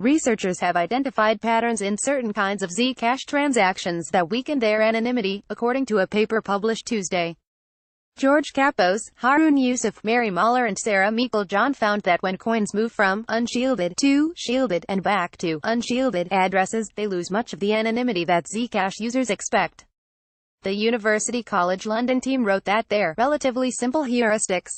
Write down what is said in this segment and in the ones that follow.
Researchers have identified patterns in certain kinds of Zcash transactions that weaken their anonymity, according to a paper published Tuesday. George Kapos, Harun Yusuf, Mary Mahler and Sarah Meikle-John found that when coins move from unshielded to shielded and back to unshielded addresses, they lose much of the anonymity that Zcash users expect. The University College London team wrote that their relatively simple heuristics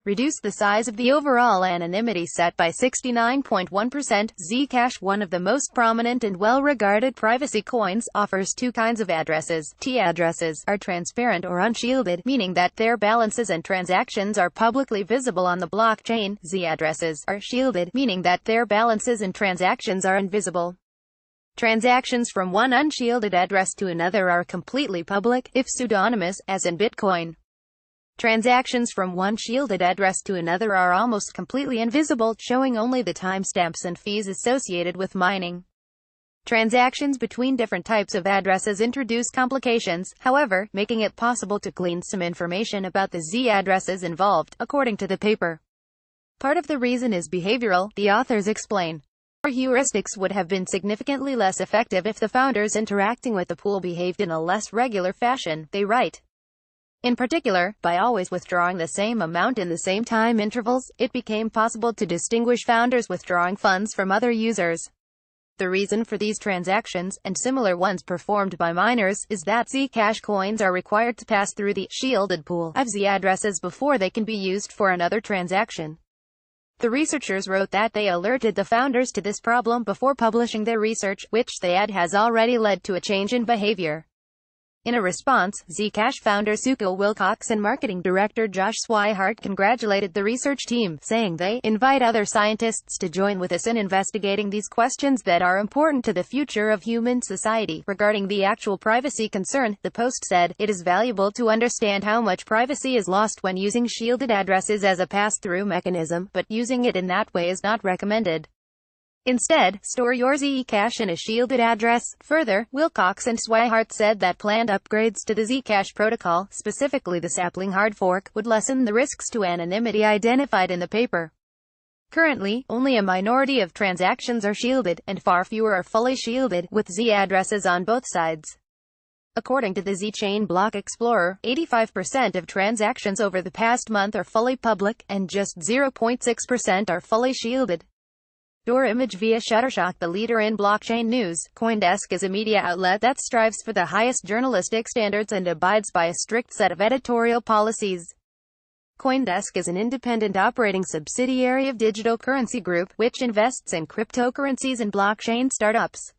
reduce the size of the overall anonymity set by 69.1%. Zcash, one of the most prominent and well-regarded privacy coins, offers two kinds of addresses. T addresses are transparent or unshielded, meaning that their balances and transactions are publicly visible on the blockchain. Z addresses are shielded, meaning that their balances and transactions are invisible. Transactions from one unshielded address to another are completely public, if pseudonymous, as in Bitcoin. Transactions from one shielded address to another are almost completely invisible, showing only the timestamps and fees associated with mining. Transactions between different types of addresses introduce complications, however, making it possible to glean some information about the Z addresses involved, according to the paper. Part of the reason is behavioral, the authors explain. Our heuristics would have been significantly less effective if the founders interacting with the pool behaved in a less regular fashion, they write. In particular, by always withdrawing the same amount in the same time intervals, it became possible to distinguish founders withdrawing funds from other users. The reason for these transactions, and similar ones performed by miners, is that Zcash coins are required to pass through the shielded pool of Z addresses before they can be used for another transaction. The researchers wrote that they alerted the founders to this problem before publishing their research, which they add has already led to a change in behavior. In a response, Zcash founder Sukil Wilcox and marketing director Josh Swihart congratulated the research team, saying they invite other scientists to join with us in investigating these questions that are important to the future of human society. Regarding the actual privacy concern, the Post said, "It is valuable to understand how much privacy is lost when using shielded addresses as a pass-through mechanism, but using it in that way is not recommended. Instead, store your Zcash in a shielded address." Further, Wilcox and Swihart said that planned upgrades to the Zcash protocol, specifically the sapling hard fork, would lessen the risks to anonymity identified in the paper. Currently, only a minority of transactions are shielded, and far fewer are fully shielded, with Z addresses on both sides. According to the Zchain Block Explorer, 85% of transactions over the past month are fully public, and just 0.6% are fully shielded. Store image via Shutterstock. The leader in blockchain news, CoinDesk is a media outlet that strives for the highest journalistic standards and abides by a strict set of editorial policies. CoinDesk is an independent operating subsidiary of Digital Currency Group, which invests in cryptocurrencies and blockchain startups.